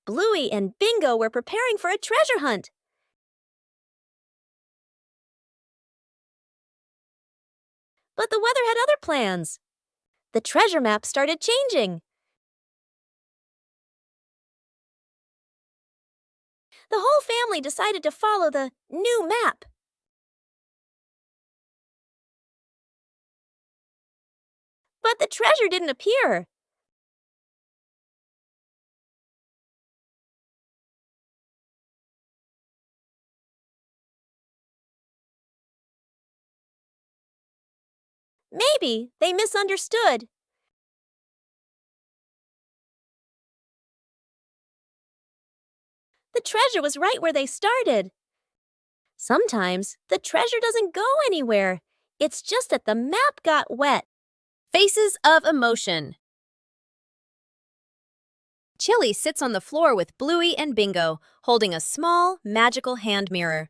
Bluey and Bingo were preparing for a treasure hunt. But the weather had other plans. The treasure map started changing. The whole family decided to follow the new map. But the treasure didn't appear. Maybe they misunderstood. The treasure was right where they started. Sometimes the treasure doesn't go anywhere. It's just that the map got wet. Faces of emotion. Chili sits on the floor with Bluey and Bingo, holding a small, magical hand mirror.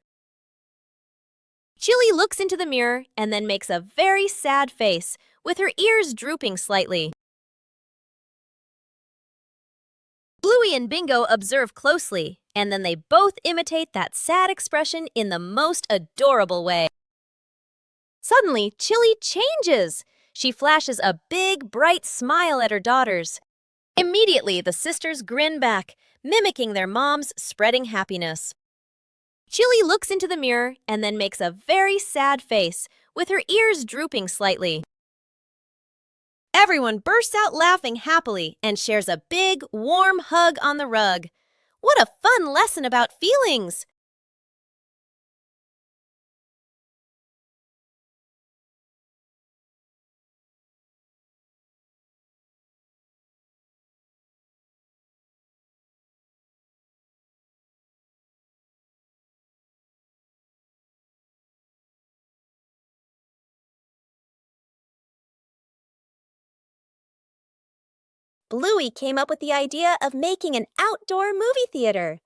Chili looks into the mirror and then makes a very sad face, with her ears drooping slightly. Bluey and Bingo observe closely, and then they both imitate that sad expression in the most adorable way. Suddenly, Chili changes. She flashes a big, bright smile at her daughters. Immediately, the sisters grin back, mimicking their mom's spreading happiness. Chili looks into the mirror and then makes a very sad face, with her ears drooping slightly. Everyone bursts out laughing happily and shares a big, warm hug on the rug. What a fun lesson about feelings! Bluey came up with the idea of making an outdoor movie theater.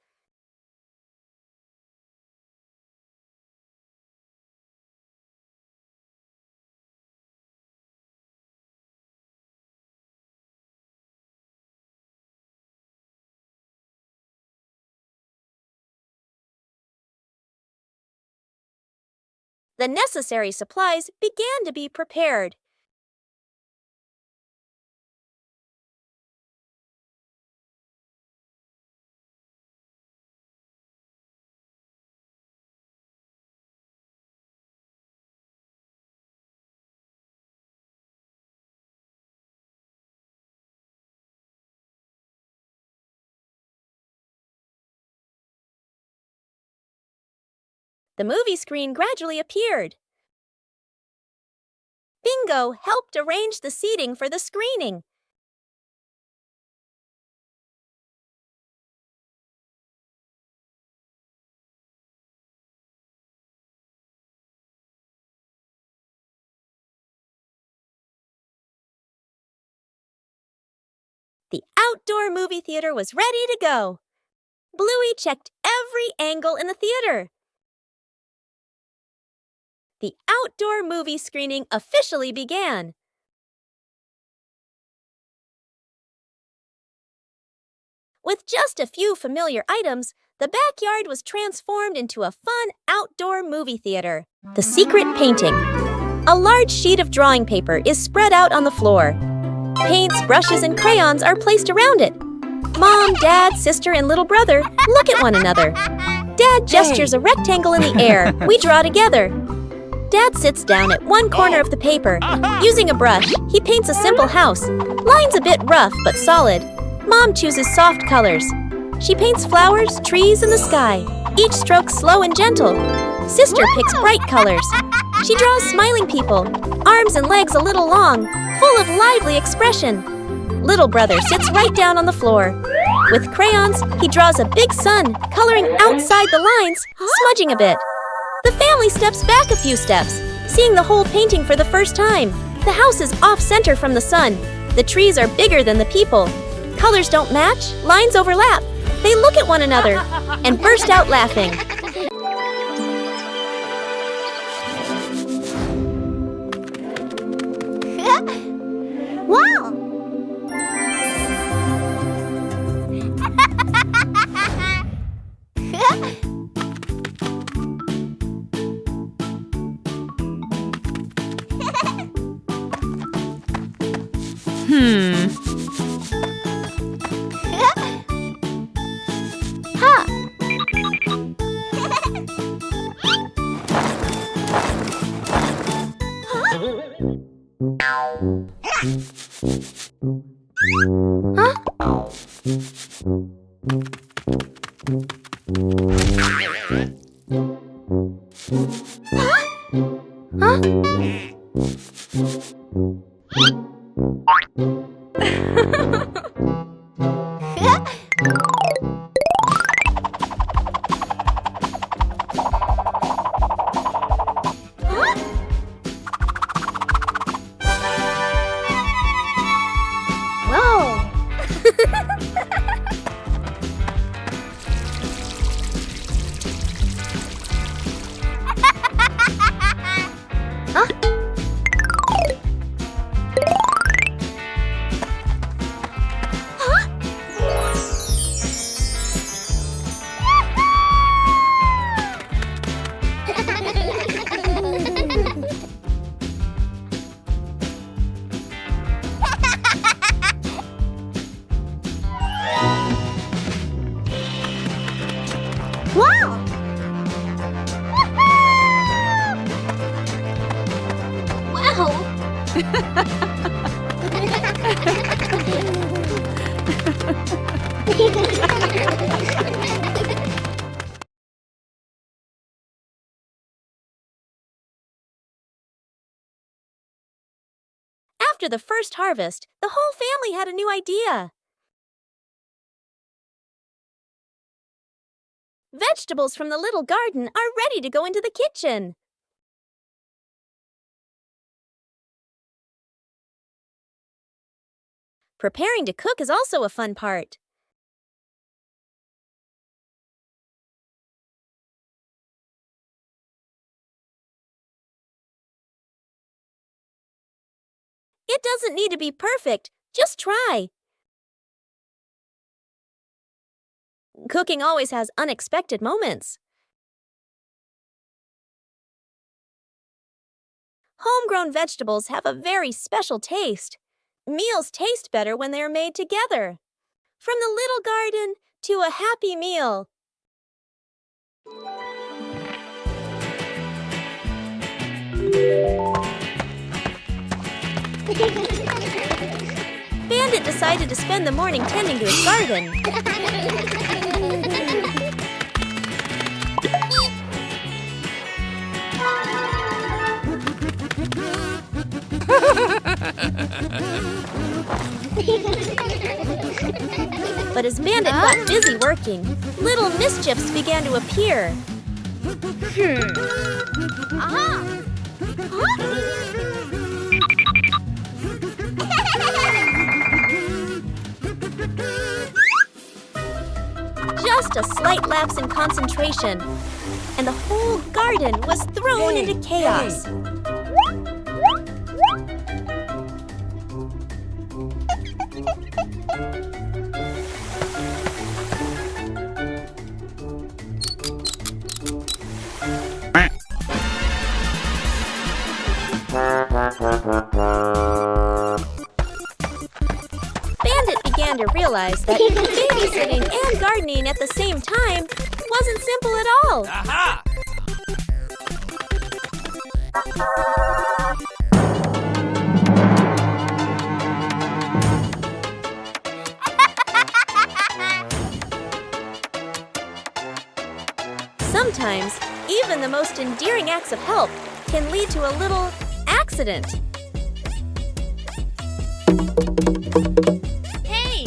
The necessary supplies began to be prepared. The movie screen gradually appeared. Bingo helped arrange the seating for the screening. The outdoor movie theater was ready to go. Bluey checked every angle in the theater. The outdoor movie screening officially began. With just a few familiar items, the backyard was transformed into a fun outdoor movie theater. The secret painting. A large sheet of drawing paper is spread out on the floor. Paints, brushes, and crayons are placed around it. Mom, Dad, sister, and little brother look at one another. Dad gestures a rectangle in the air. We draw together. Dad sits down at one corner of the paper. Using a brush, he paints a simple house. Lines a bit rough but solid. Mom chooses soft colors. She paints flowers, trees, and the sky. Each stroke slow and gentle. Sister picks bright colors. She draws smiling people, arms and legs a little long, full of lively expression. Little brother sits right down on the floor. With crayons, he draws a big sun, coloring outside the lines, smudging a bit. The family steps back a few steps, seeing the whole painting for the first time. The house is off-center from the sun. The trees are bigger than the people. Colors don't match, lines overlap. They look at one another and burst out laughing. Wow! After the first harvest, the whole family had a new idea. Vegetables from the little garden are ready to go into the kitchen. Preparing to cook is also a fun part. It doesn't need to be perfect, just try. Cooking always has unexpected moments. Homegrown vegetables have a very special taste. Meals taste better when they are made together. From the little garden to a happy meal. Bandit decided to spend the morning tending to his garden. But as Bandit got busy working, little mischiefs began to appear. Just a slight lapse in concentration, and the whole garden was thrown into chaos. Bandit began to realize that babysitting and gardening at the same time wasn't simple at all. Aha! Sometimes, even the most endearing acts of help can lead to a little accident. Hey!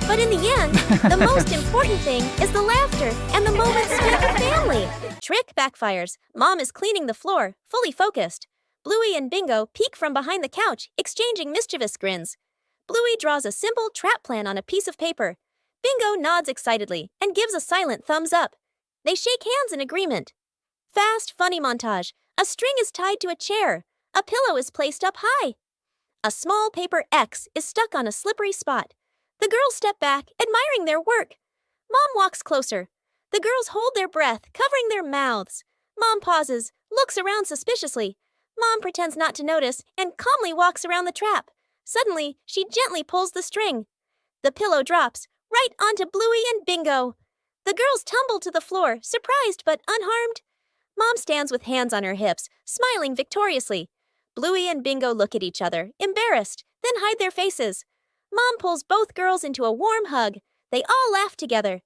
But in the end, the most important thing is the laughter and the moments spent with family. Trick backfires. Mom is cleaning the floor, fully focused. Bluey and Bingo peek from behind the couch, exchanging mischievous grins. Bluey draws a simple trap plan on a piece of paper. Bingo nods excitedly and gives a silent thumbs up. They shake hands in agreement. Fast, funny montage. A string is tied to a chair. A pillow is placed up high. A small paper X is stuck on a slippery spot. The girls step back, admiring their work. Mom walks closer. The girls hold their breath, covering their mouths. Mom pauses, looks around suspiciously. Mom pretends not to notice and calmly walks around the trap. Suddenly, she gently pulls the string. The pillow drops right onto Bluey and Bingo. The girls tumble to the floor, surprised but unharmed. Mom stands with hands on her hips, smiling victoriously. Bluey and Bingo look at each other, embarrassed, then hide their faces. Mom pulls both girls into a warm hug. They all laugh together.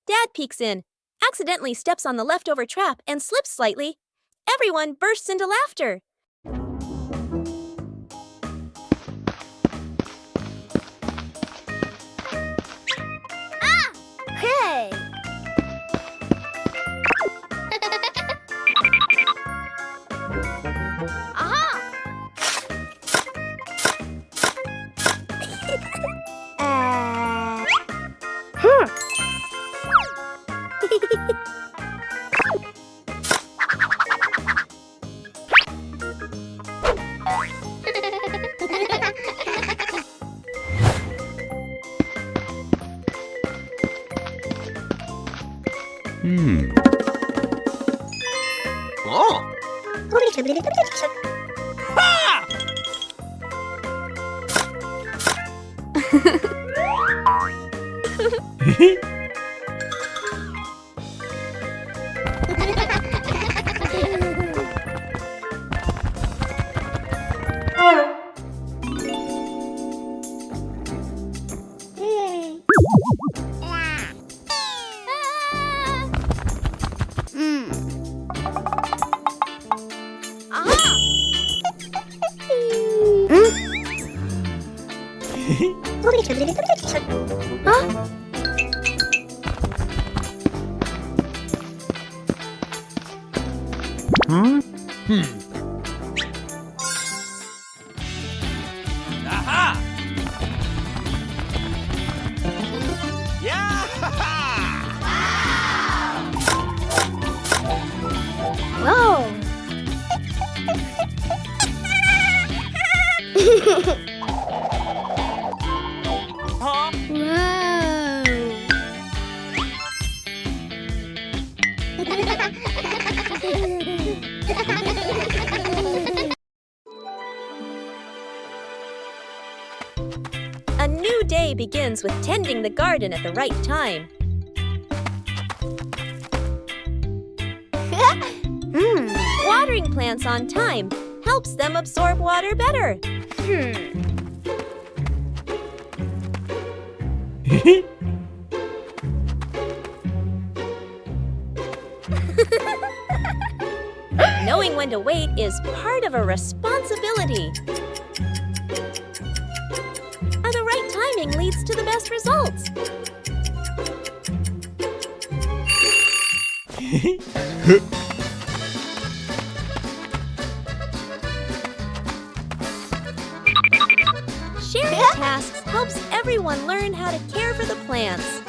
Dad peeks in, accidentally steps on the leftover trap and slips slightly. Everyone bursts into laughter. Hey! Aha! Oh! Ha! Aha! Yeah! Whoa! Huh? A new day begins with tending the garden at the right time. Watering plants on time helps them absorb water better. Knowing when to wait is part of a responsibility. The right timing leads to the best results. Sharing tasks helps everyone learn how to care for the plants.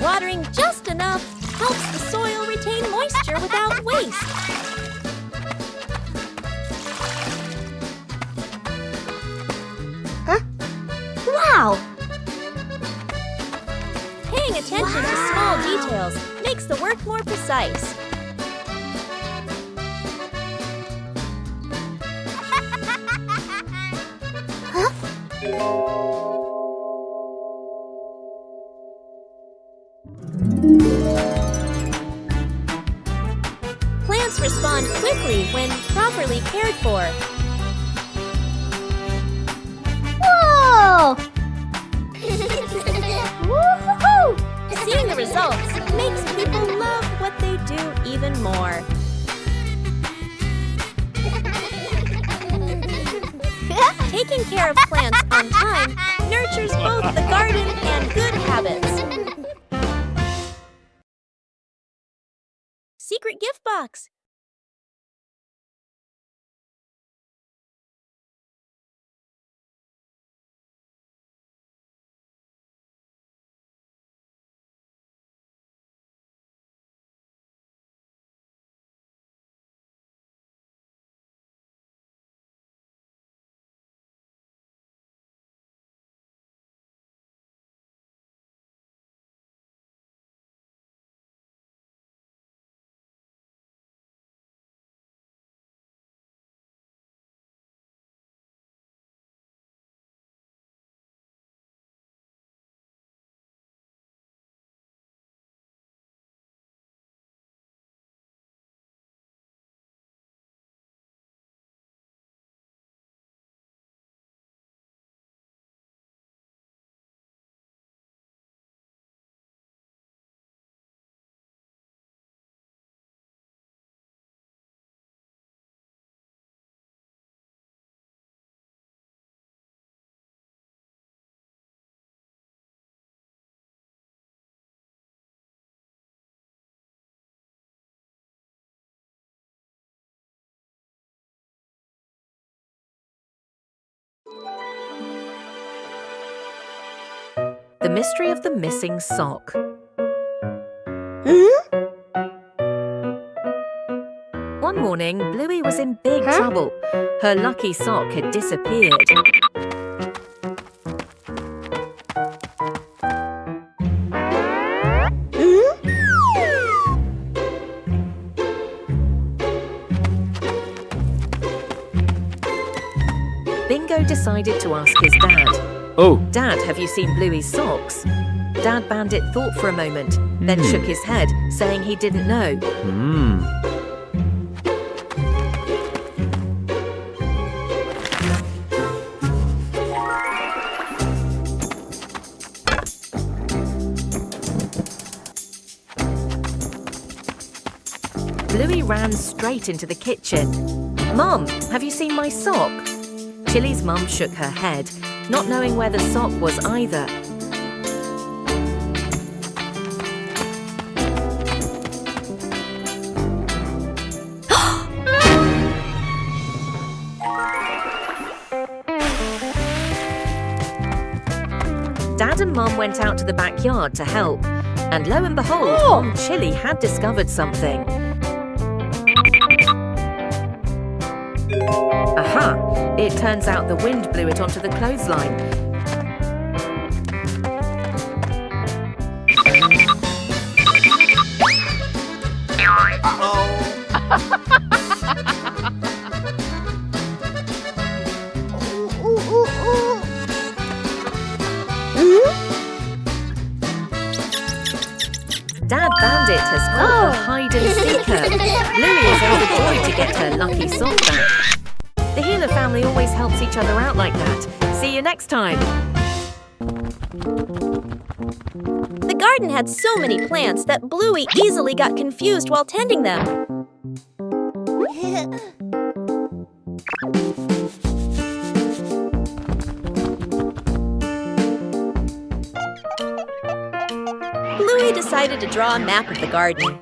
Watering just enough helps the soil retain moisture without waste. Wow! Paying attention to small details makes the work more precise. Plants respond quickly when properly cared for. Whoa! Woo-hoo-hoo! Seeing the results makes people love what they do even more. Taking care of plants on time nurtures both the garden and good habits. Secret gift box. The mystery of the missing sock. One morning, Bluey was in big trouble. Her lucky sock had disappeared. Bingo decided to ask his dad. Oh, Dad, have you seen Bluey's socks? Dad Bandit thought for a moment, then shook his head, saying he didn't know. Bluey ran straight into the kitchen. Mum, have you seen my sock? Chili's mum shook her head, not knowing where the sock was either. Dad and Mum went out to the backyard to help, and lo and behold, Mum Chili had discovered something. Aha! It turns out the wind blew it onto the clothesline. Dad Bandit has caught the hide-and-seeker. Bluey is overjoyed to get her lucky sock back. The Healer family always helps each other out like that. See you next time. The garden had so many plants that Bluey easily got confused while tending them. Bluey decided to draw a map of the garden.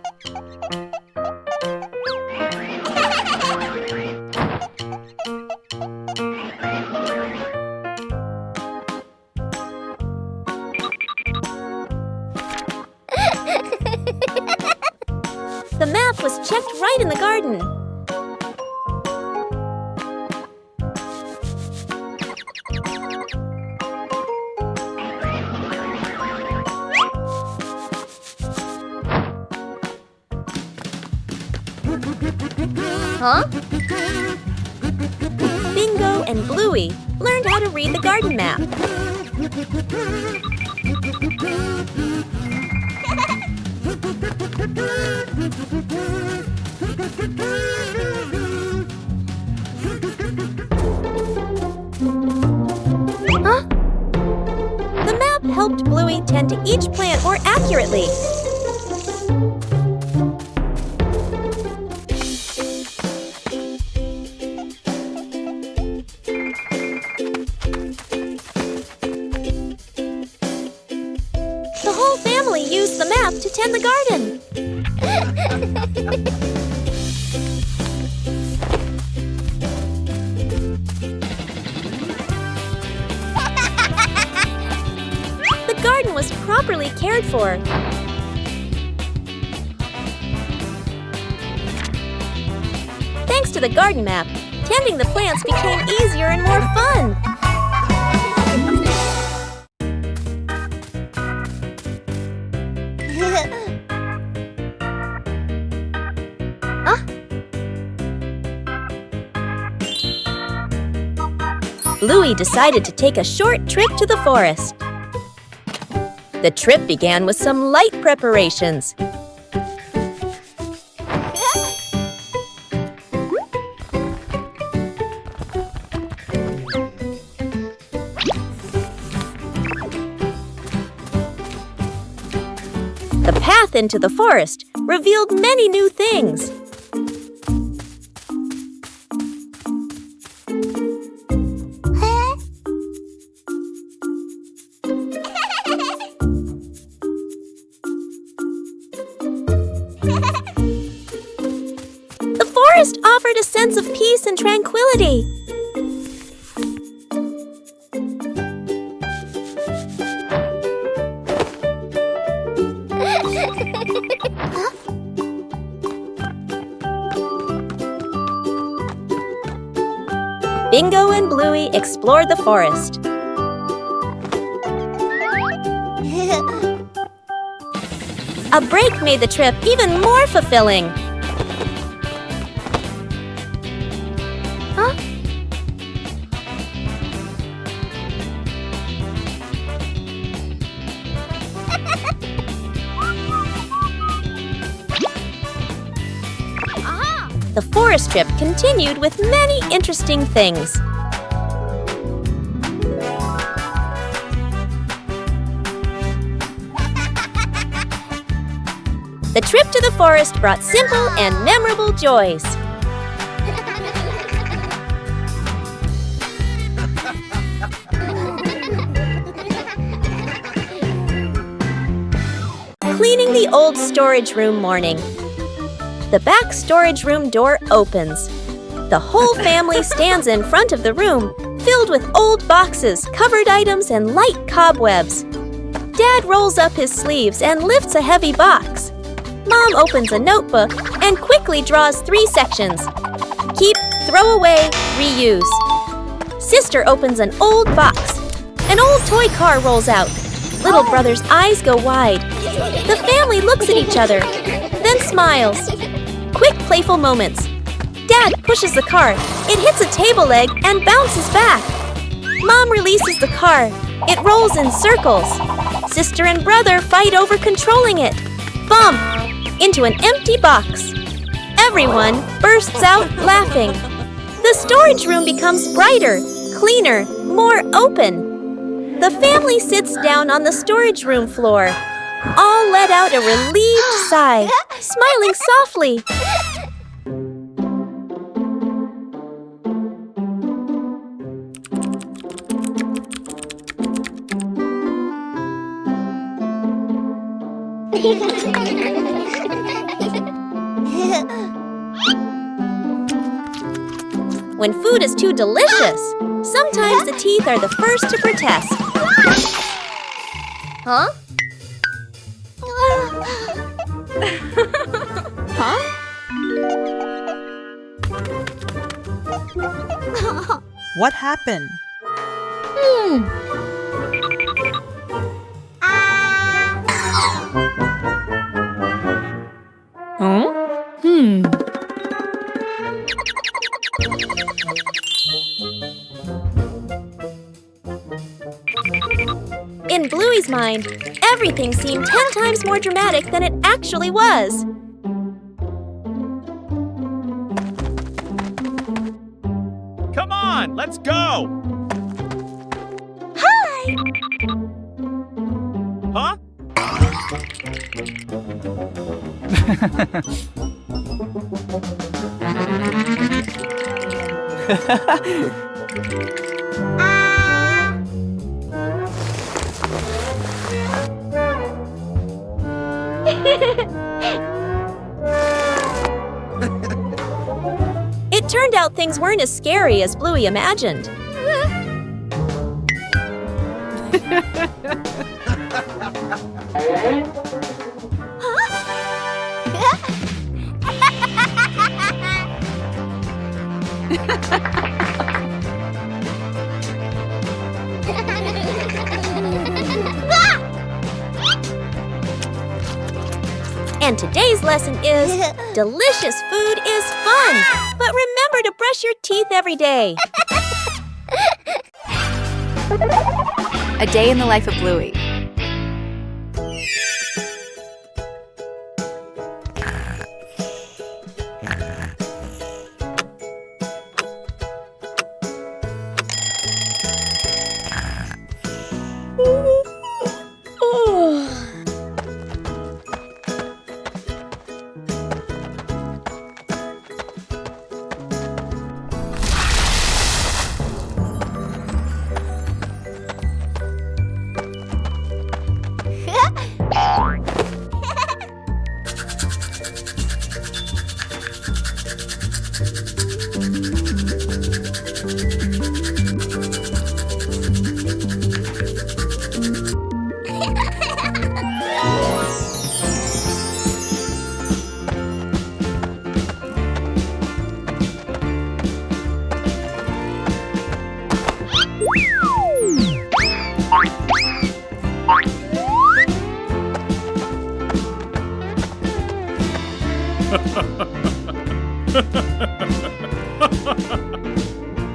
The map was checked right in the garden. Bingo and Bluey learned how to read the garden map. The map helped Bluey tend to each plant more accurately. The whole family used the map to tend the garden. The garden was properly cared for. Thanks to the garden map, tending the plants became easier and more fun. Bluey decided to take a short trip to the forest. The trip began with some light preparations. The path into the forest revealed many new things. The forest offered a sense of peace and tranquility. Bingo and Bluey explored the forest. A break made the trip even more fulfilling. Huh? Aha! The forest trip continued with many interesting things. The trip to the forest brought simple and memorable joys. Cleaning the old storage room morning. The back storage room door opens. The whole family stands in front of the room, filled with old boxes, covered items, and light cobwebs. Dad rolls up his sleeves and lifts a heavy box. Mom opens a notebook and quickly draws 3 sections. Keep, throw away, reuse. Sister opens an old box. An old toy car rolls out. Little brother's eyes go wide. The family looks at each other, then smiles. Quick, playful moments. Dad pushes the car. It hits a table leg and bounces back. Mom releases the car. It rolls in circles. Sister and brother fight over controlling it. Bump! Into an empty box. Everyone bursts out laughing. The storage room becomes brighter, cleaner, more open. The family sits down on the storage room floor. All let out a relieved sigh, smiling softly. When food is too delicious, sometimes the teeth are the first to protest. Huh? Huh? What happened? In Bluey's mind, everything seemed 10 times more dramatic than it actually was. Come on, let's go! Hi! Huh? It turned out things weren't as scary as Bluey imagined. And today's lesson is, delicious food is fun, but remember to brush your teeth every day. A day in the life of Bluey.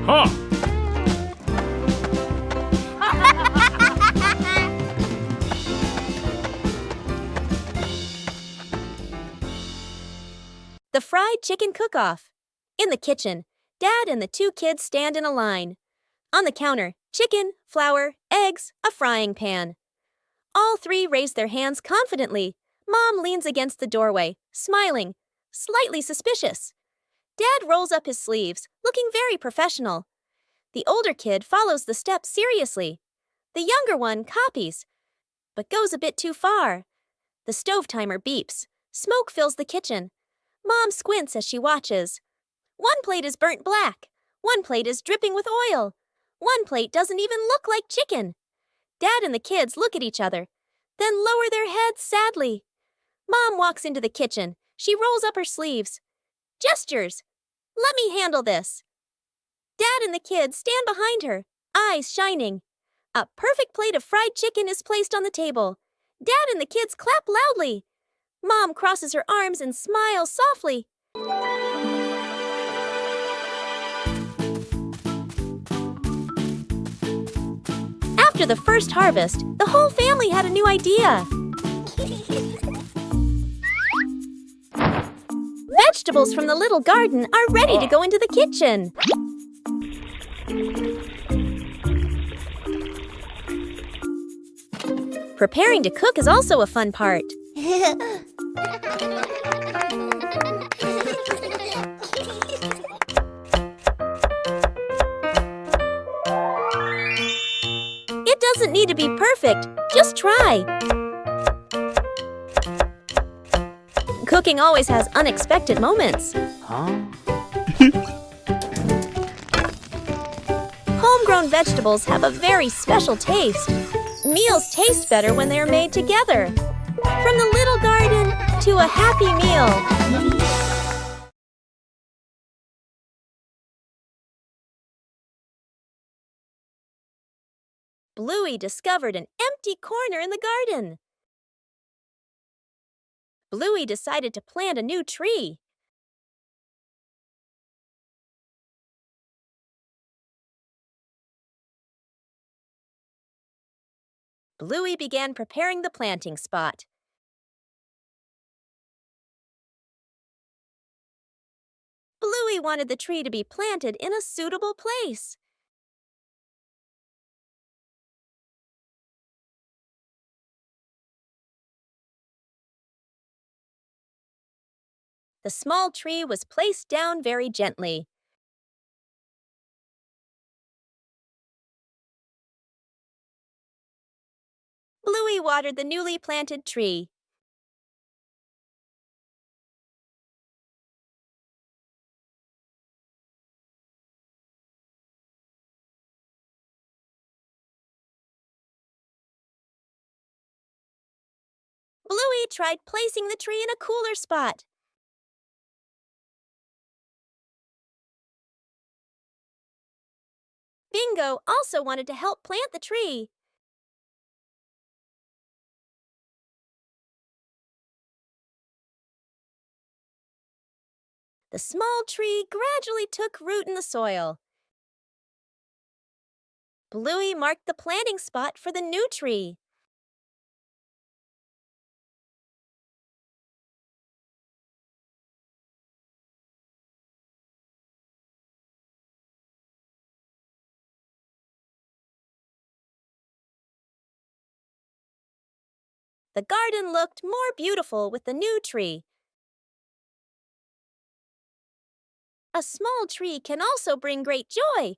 Huh. The fried chicken cook-off. In the kitchen, Dad and the two kids stand in a line. On the counter, chicken, flour, eggs, a frying pan. All three raise their hands confidently. Mom leans against the doorway, smiling, slightly suspicious. Dad rolls up his sleeves, looking very professional. The older kid follows the steps seriously. The younger one copies, but goes a bit too far. The stove timer beeps. Smoke fills the kitchen. Mom squints as she watches. One plate is burnt black. One plate is dripping with oil. One plate doesn't even look like chicken. Dad and the kids look at each other, then lower their heads sadly. Mom walks into the kitchen. She rolls up her sleeves. Gestures. Let me handle this. Dad and the kids stand behind her, eyes shining. A perfect plate of fried chicken is placed on the table. Dad and the kids clap loudly. Mom crosses her arms and smiles softly. After the first harvest, the whole family had a new idea. Vegetables from the little garden are ready to go into the kitchen. Preparing to cook is also a fun part. It doesn't need to be perfect, just try. Cooking always has unexpected moments. Homegrown vegetables have a very special taste. Meals taste better when they're made together. From the little garden to a happy meal. Bluey discovered an empty corner in the garden. Bluey decided to plant a new tree. Bluey began preparing the planting spot. Bluey wanted the tree to be planted in a suitable place. The small tree was placed down very gently. Bluey watered the newly planted tree. Bluey tried placing the tree in a cooler spot. Bingo also wanted to help plant the tree. The small tree gradually took root in the soil. Bluey marked the planting spot for the new tree. The garden looked more beautiful with the new tree. A small tree can also bring great joy.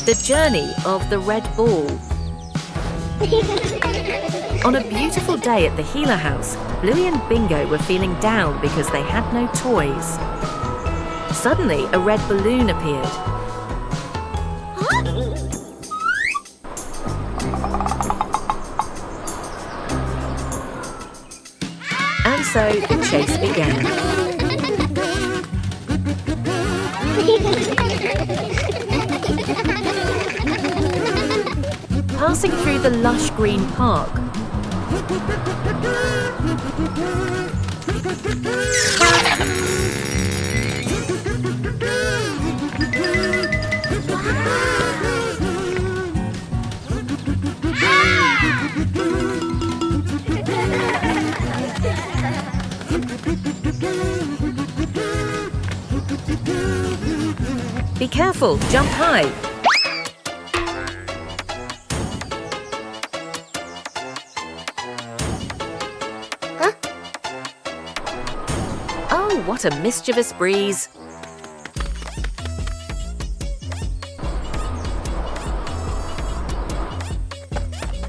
The journey of the red ball. On a beautiful day at the Healer house, Bluey and Bingo were feeling down because they had no toys. Suddenly, a red balloon appeared. And so the chase began. Passing through the lush green park, Be careful, jump high. Oh, what a mischievous breeze.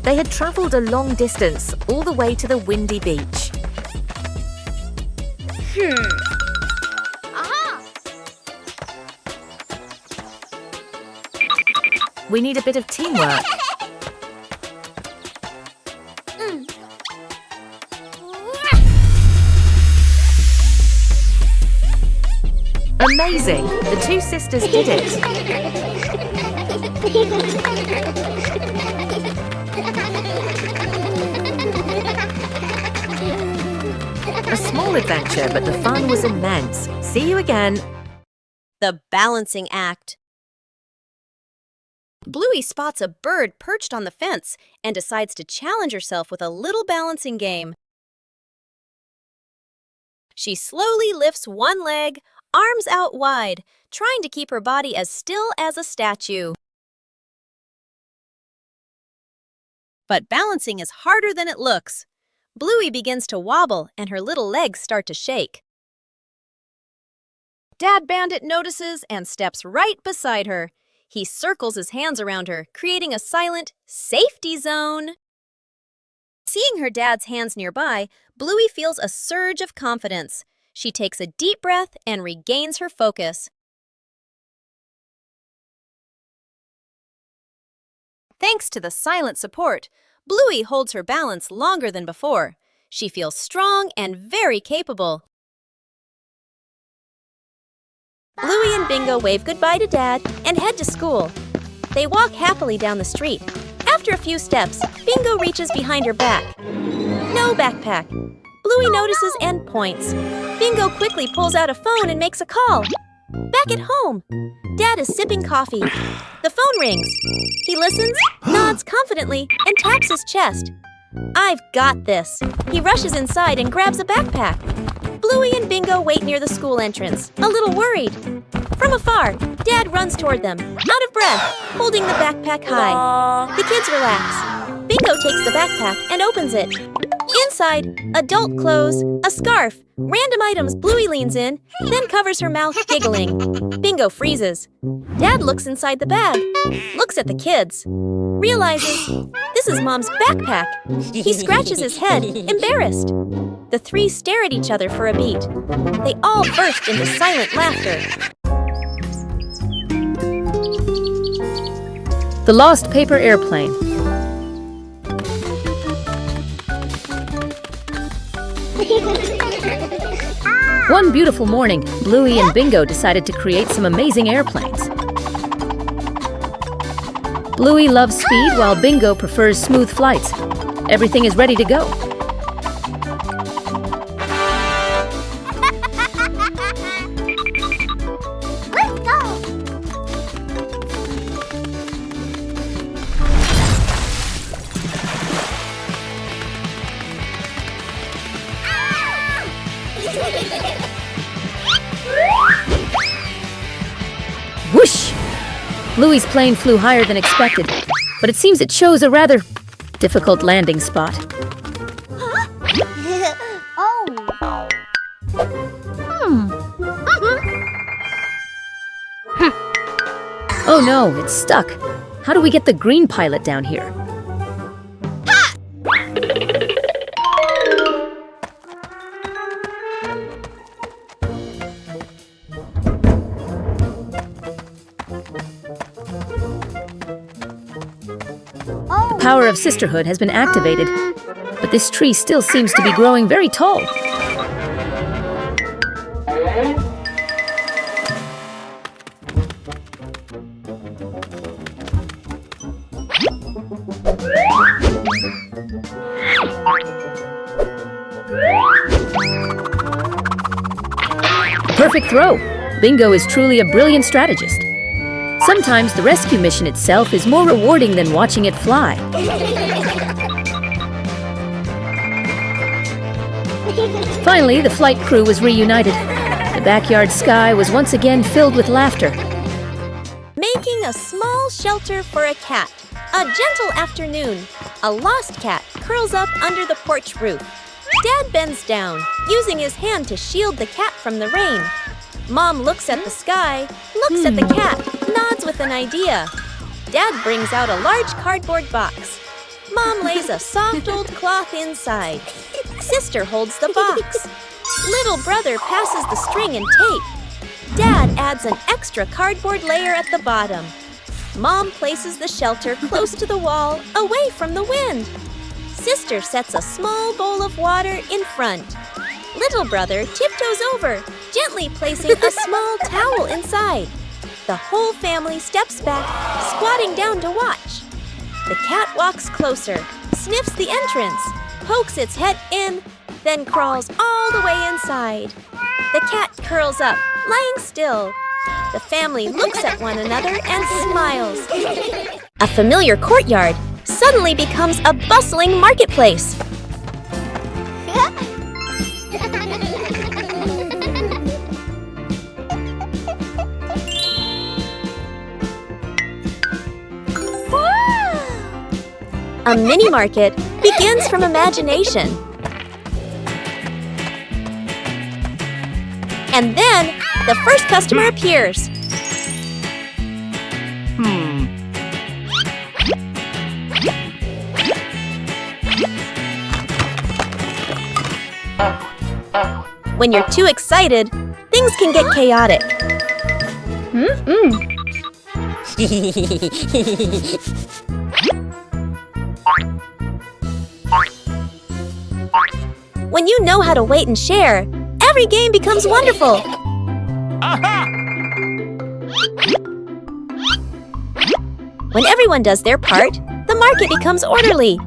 They had travelled a long distance, all the way to the windy beach. We need a bit of teamwork. Amazing! The two sisters did it. A small adventure, but the fun was immense. See you again. The balancing act. Bluey spots a bird perched on the fence and decides to challenge herself with a little balancing game. She slowly lifts one leg, arms out wide, trying to keep her body as still as a statue. But balancing is harder than it looks. Bluey begins to wobble and her little legs start to shake. Dad Bandit notices and steps right beside her. He circles his hands around her, creating a silent safety zone. Seeing her dad's hands nearby, Bluey feels a surge of confidence. She takes a deep breath and regains her focus. Thanks to the silent support, Bluey holds her balance longer than before. She feels strong and very capable. Bluey and Bingo wave goodbye to Dad and head to school. They walk happily down the street. After a few steps, Bingo reaches behind her back. No backpack. Bluey notices and points. Bingo quickly pulls out a phone and makes a call. Back at home, Dad is sipping coffee. The phone rings. He listens, nods confidently, and taps his chest. I've got this. He rushes inside and grabs a backpack. Bluey and Bingo wait near the school entrance, a little worried. From afar, Dad runs toward them, out of breath, holding the backpack high. The kids relax. Bingo takes the backpack and opens it. Inside, adult clothes, a scarf, random items. Bluey leans in, then covers her mouth, giggling. Bingo freezes. Dad looks inside the bag, looks at the kids, realizes this is Mom's backpack. He scratches his head, embarrassed. The three stare at each other for a beat. They all burst into silent laughter. The Lost Paper Airplane. One beautiful morning, Bluey and Bingo decided to create some amazing airplanes. Bluey loves speed while Bingo prefers smooth flights. Everything is ready to go. Whoosh! Bluey's plane flew higher than expected, but it seems it chose a rather difficult landing spot. Oh no, it's stuck. How do we get the green pilot down here? The power of sisterhood has been activated, but this tree still seems to be growing very tall. Perfect throw. Bingo is truly a brilliant strategist. Sometimes the rescue mission itself is more rewarding than watching it fly. Finally, the flight crew was reunited. The backyard sky was once again filled with laughter. Making a small shelter for a cat. A gentle afternoon. A lost cat curls up under the porch roof. Dad bends down, using his hand to shield the cat from the rain. Mom looks at the sky, looks at the cat, nods with an idea. Dad brings out a large cardboard box. Mom lays a soft old cloth inside. Sister holds the box. Little brother passes the string and tape. Dad adds an extra cardboard layer at the bottom. Mom places the shelter close to the wall, away from the wind. Sister sets a small bowl of water in front. Little brother tiptoes over, gently placing a small towel inside. The whole family steps back, squatting down to watch. The cat walks closer, sniffs the entrance, pokes its head in, then crawls all the way inside. The cat curls up, lying still. The family looks at one another and smiles. A familiar courtyard suddenly becomes a bustling marketplace. A mini market begins from imagination. And then the first customer appears. When you're too excited, things can get chaotic. When you know how to wait and share, every game becomes wonderful. Aha! When everyone does their part, the market becomes orderly.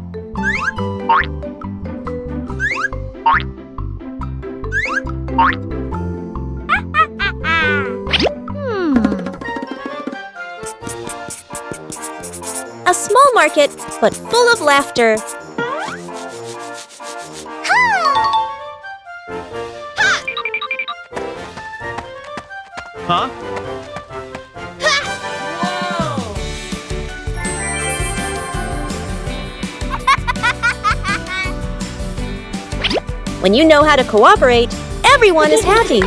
A small market, but full of laughter. Huh? When you know how to cooperate, everyone is happy.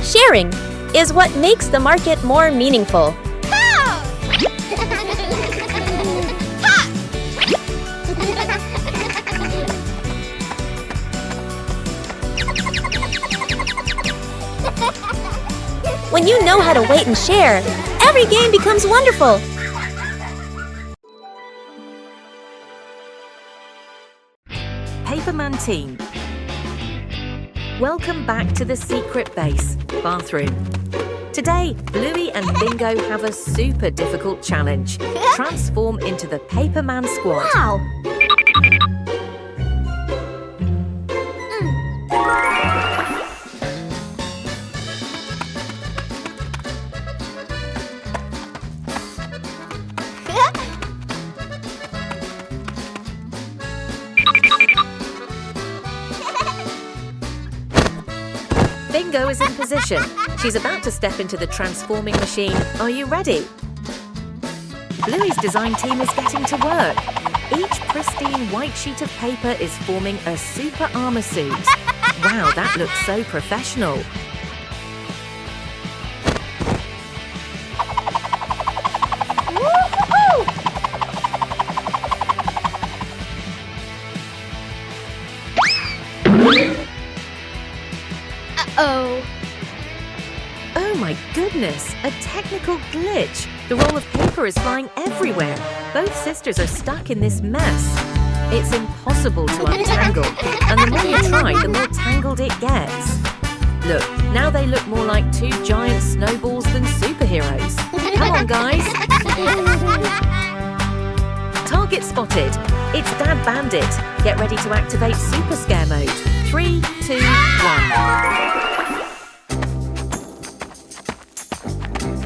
Sharing is what makes the market more meaningful. When you know how to wait and share, every game becomes wonderful. Paperman team. Welcome back to the secret base, bathroom. Today, Bluey and Bingo have a super difficult challenge. Transform into the Paperman squad. Wow! Bingo is in position. She's about to step into the transforming machine. Are you ready? Bluey's design team is getting to work. Each pristine white sheet of paper is forming a super armor suit. Wow, that looks so professional. Oh my goodness, a technical glitch. The roll of paper is flying everywhere. Both sisters are stuck in this mess. It's impossible to untangle, and the more you try, the more tangled it gets. Look, now they look more like two giant snowballs than superheroes. Come on, guys. Target spotted. It's Dad Bandit. Get ready to activate Super Scare Mode. 3, 2, 1.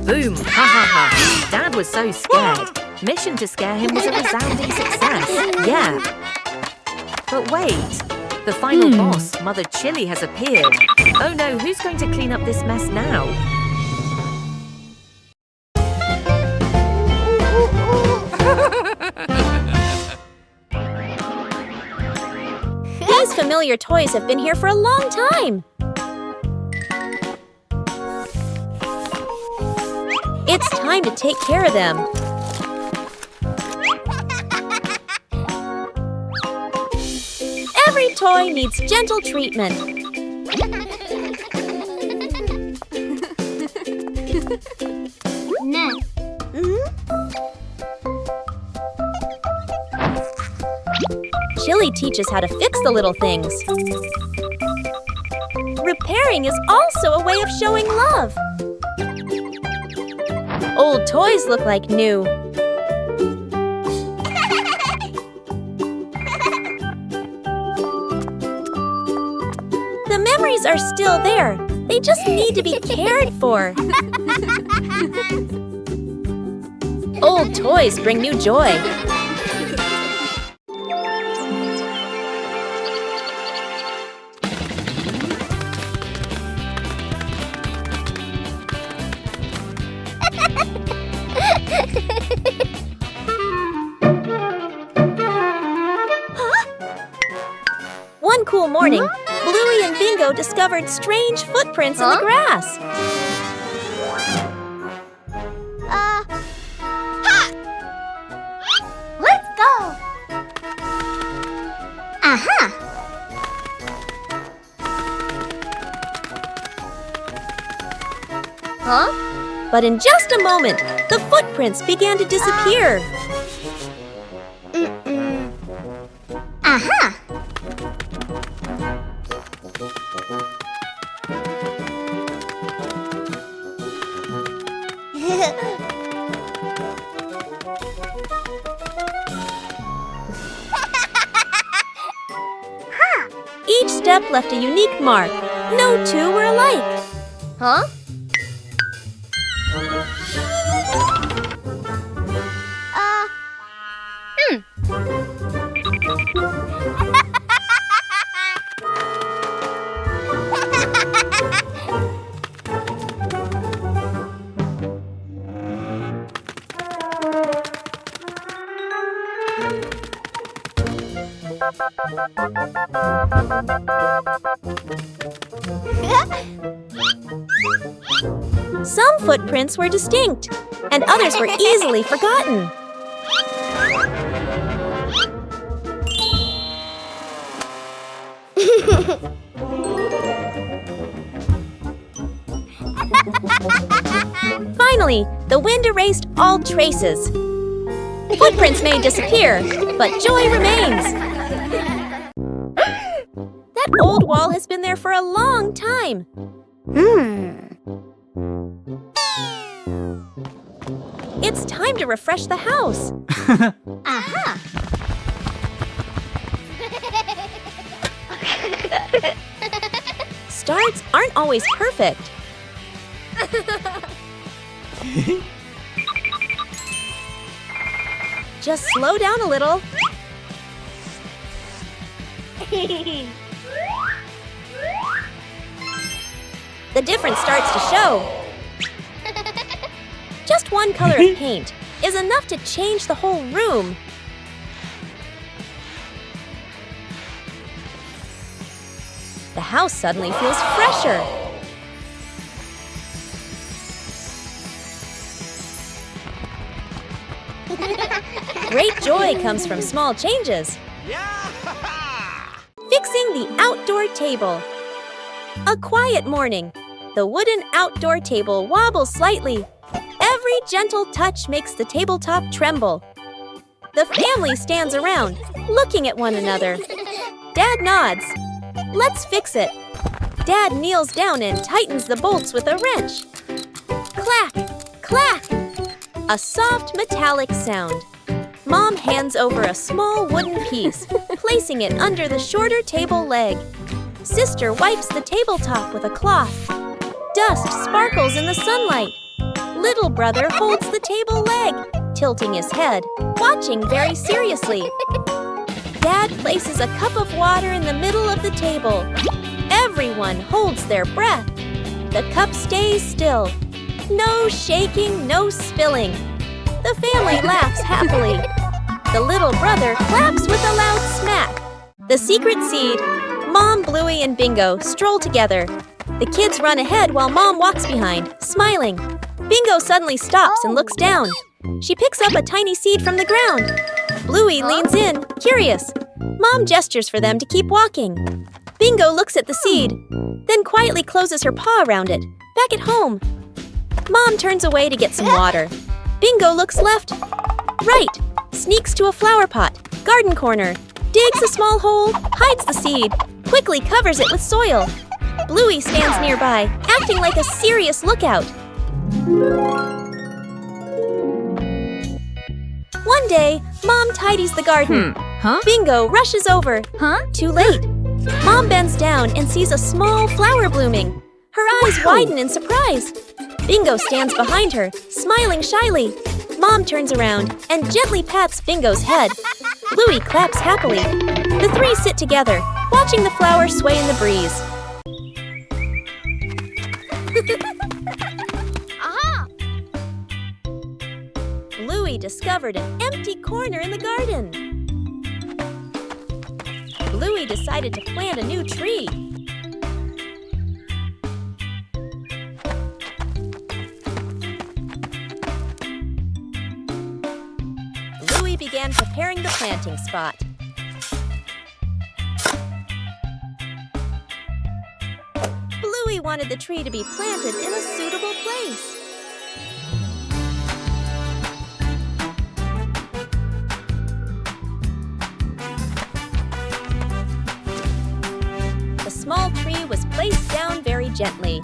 Boom! Ha ha ha! Dad was so scared. Mission to scare him was a resounding success. Yeah. But wait. The final boss, Mother Chili, has appeared. Oh no, who's going to clean up this mess now? These familiar toys have been here for a long time. It's time to take care of them. Every toy needs gentle treatment. Chili teaches how to fix the little things. Repairing is also a way of showing love. Old toys look like new. The memories are still there. They just need to be cared for. Old toys bring new joy. One cool morning, Bluey and Bingo discovered strange footprints in the grass. Let's go! Aha! But in just a moment, the footprints began to disappear. Aha! Each step left a unique mark. No two were alike. Huh? Some footprints were distinct, and others were easily forgotten. Finally, the wind erased all traces. Footprints may disappear, but joy remains. That old wall has been there for a long time. It's time to refresh the house. Aha! Starts aren't always perfect. Just slow down a little. The difference starts to show. Just one color of paint is enough to change the whole room. The house suddenly feels fresher. Great joy comes from small changes. Fixing the outdoor table. A quiet morning. The wooden outdoor table wobbles slightly. Every gentle touch makes the tabletop tremble. The family stands around, looking at one another. Dad nods. Let's fix it. Dad kneels down and tightens the bolts with a wrench. Clack, clack. A soft metallic sound. Mom hands over a small wooden piece, placing it under the shorter table leg. Sister wipes the tabletop with a cloth. Dust sparkles in the sunlight. Little brother holds the table leg, tilting his head, watching very seriously. Dad places a cup of water in the middle of the table. Everyone holds their breath. The cup stays still. No shaking, no spilling. The family laughs happily. The little brother claps with a loud smack. The secret seed. Mom, Bluey, and Bingo stroll together. The kids run ahead while Mom walks behind, smiling. Bingo suddenly stops and looks down. She picks up a tiny seed from the ground. Bluey leans in, curious. Mom gestures for them to keep walking. Bingo looks at the seed, then quietly closes her paw around it. Back at home. Mom turns away to get some water. Bingo looks left, right, sneaks to a flower pot, garden corner, digs a small hole, hides the seed, quickly covers it with soil. Bluey stands nearby, acting like a serious lookout. One day, Mom tidies the garden. Bingo rushes over. Too late. Mom bends down and sees a small flower blooming. Her eyes widen in surprise. Bingo stands behind her, smiling shyly. Mom turns around and gently pats Bingo's head. Bluey claps happily. The three sit together, watching the flower sway in the breeze. Aha! Bluey discovered an empty corner in the garden. Bluey decided to plant a new tree. Bluey began preparing the planting spot. Bluey wanted the tree to be planted in a suitable place. The small tree was placed down very gently.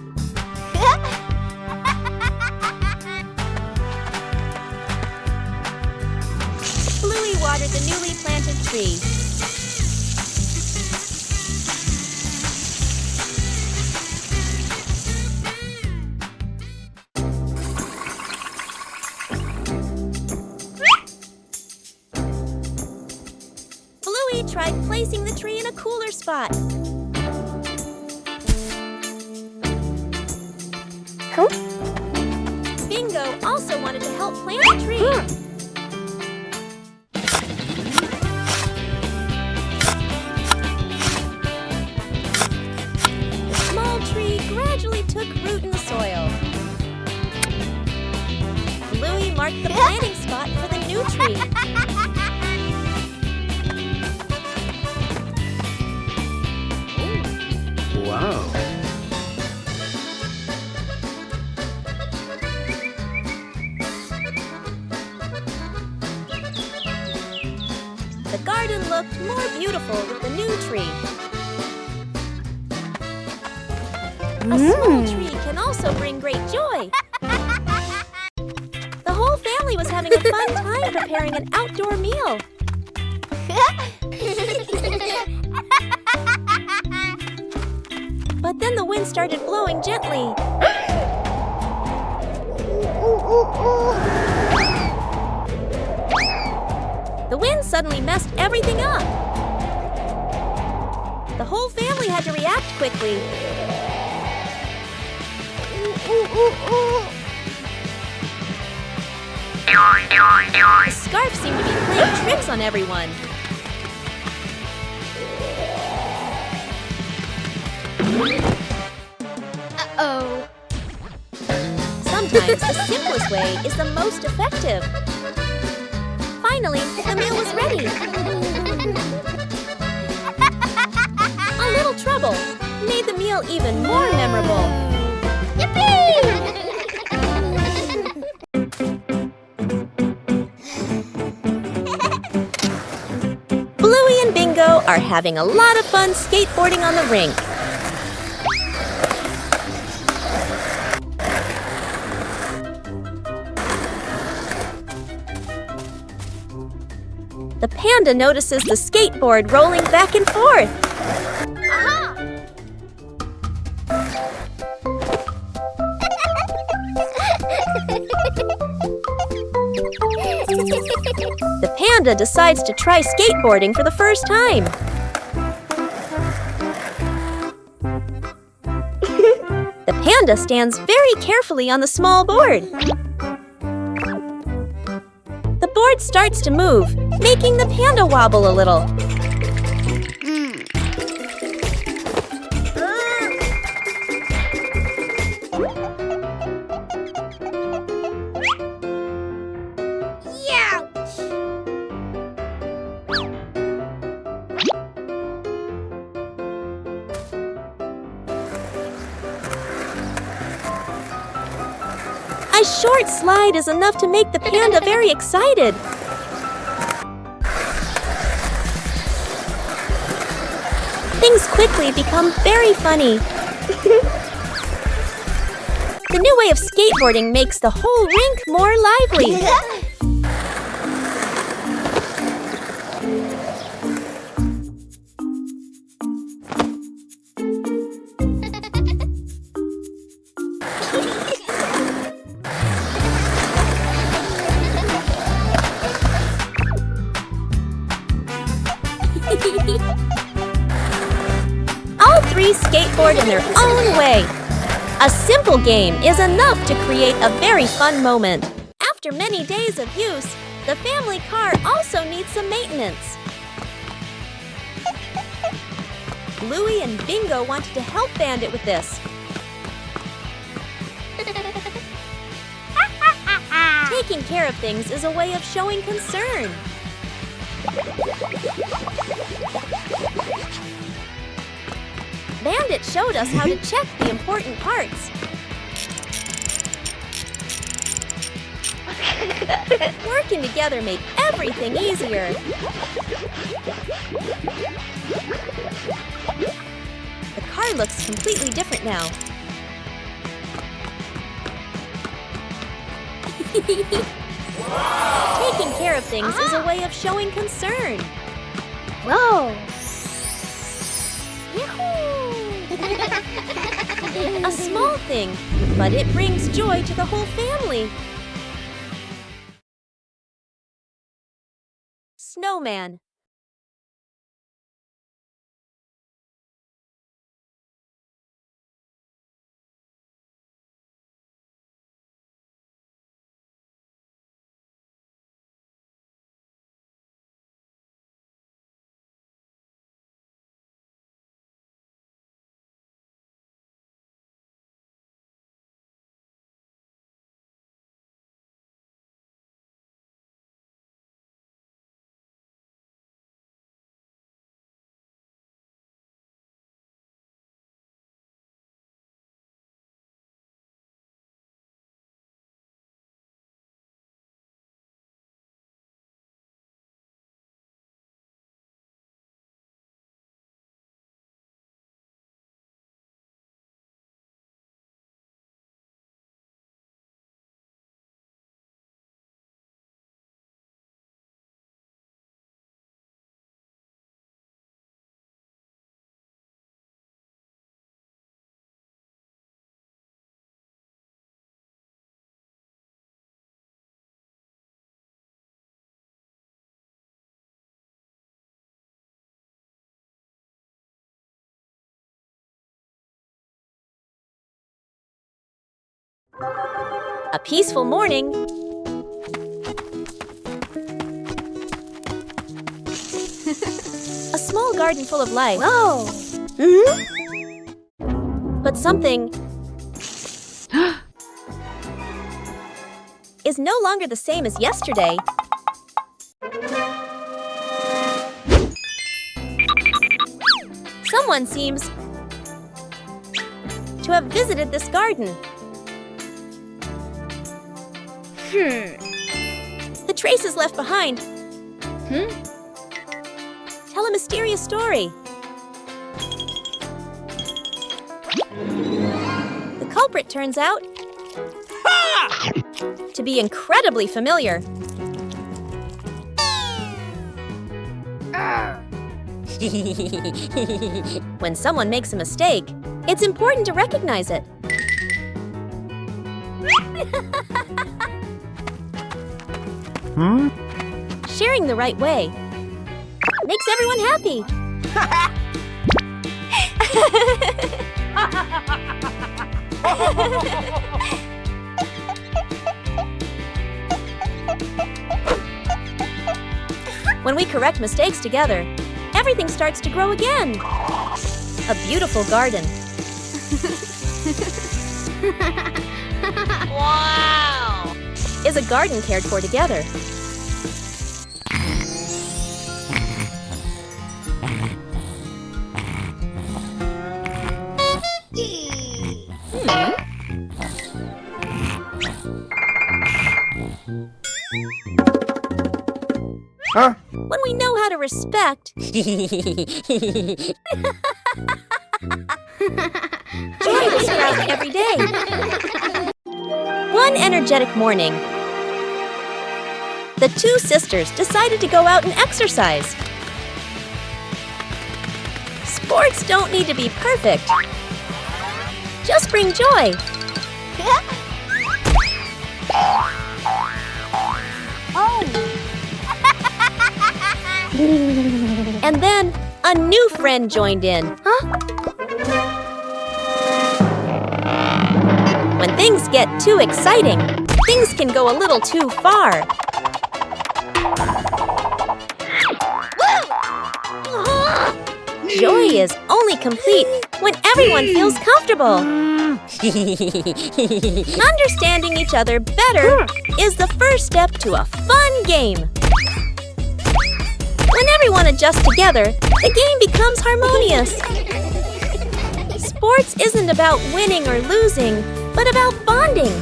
Bluey watered the newly planted tree. Bluey tried placing the tree in a cooler spot. Bingo also wanted to help plant the tree. The small tree gradually took root in the soil. Bluey marked the planting spot for the new tree. Wow. The garden looked more beautiful with the new tree. A small tree can also bring great joy. The whole family was having a fun time preparing an outdoor meal. But then the wind started blowing gently. The wind suddenly messed everything up. The whole family had to react quickly. The scarf seemed to be playing tricks on everyone. Uh-oh. Sometimes the simplest way is the most effective. Finally, the meal was ready. A little trouble made the meal even more memorable. Yippee! Bluey and Bingo are having a lot of fun skateboarding on the rink. The panda notices the skateboard rolling back and forth. Aha! The panda decides to try skateboarding for the first time. The panda stands very carefully on the small board. The board starts to move, making the panda wobble a little. A short slide is enough to make the panda very excited. Things quickly become very funny. The new way of skateboarding makes the whole rink more lively. All three skateboard in their own way. A simple game is enough to create a very fun moment. After many days of use, the family car also needs some maintenance. Bluey and Bingo wanted to help Bandit with this. Taking care of things is a way of showing concern. Bandit showed us how to check the important parts. Working together made everything easier. The car looks completely different now. Taking care of things is a way of showing concern. Whoa! A small thing, but it brings joy to the whole family. Snowman. A peaceful morning. A small garden full of life. Whoa! But something is no longer the same as yesterday. Someone seems to have visited this garden. The traces left behind tell a mysterious story. The culprit turns out to be incredibly familiar. When someone makes a mistake, it's important to recognize it. Sharing the right way makes everyone happy. When we correct mistakes together, everything starts to grow again. A beautiful garden. Wow! Is a garden cared for together. When we know how to respect, joy will sprout every day. One energetic morning, the two sisters decided to go out and exercise. Sports don't need to be perfect. Just bring joy. And then a new friend joined in. When things get too exciting, things can go a little too far. Joy is only complete when everyone feels comfortable. Understanding each other better is the first step to a fun game. When everyone adjusts together, the game becomes harmonious. Sports isn't about winning or losing, but about bonding.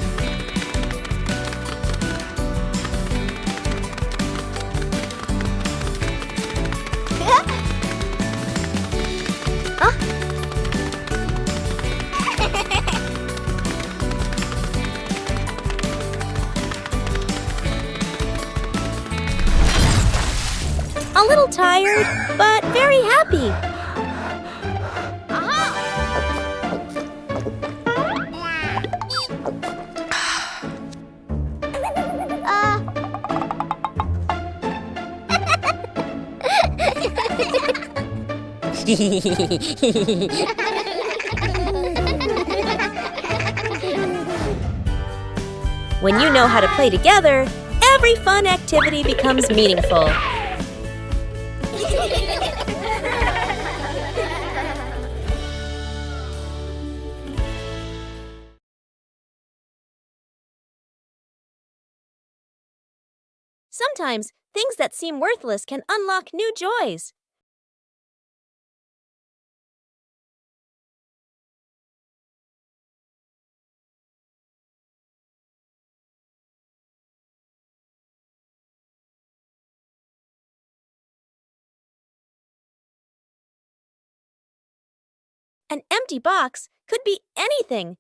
A little tired, but very happy. When you know how to play together, every fun activity becomes meaningful. Sometimes, things that seem worthless can unlock new joys. An empty box could be anything.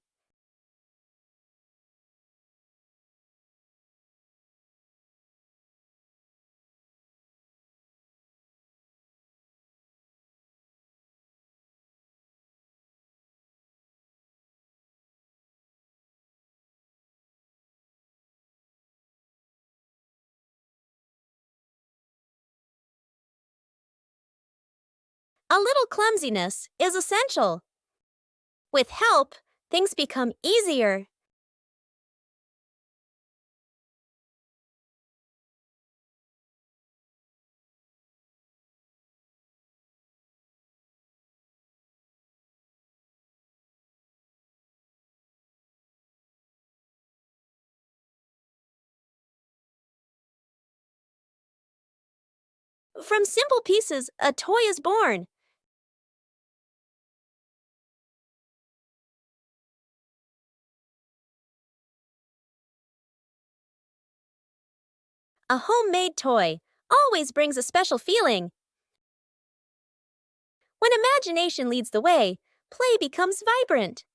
A little clumsiness is essential. With help, things become easier. From simple pieces, a toy is born. A homemade toy always brings a special feeling. When imagination leads the way, play becomes vibrant.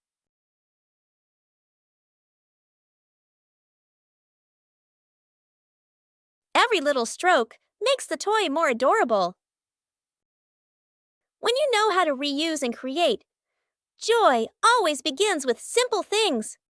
Every little stroke makes the toy more adorable. When you know how to reuse and create, joy always begins with simple things.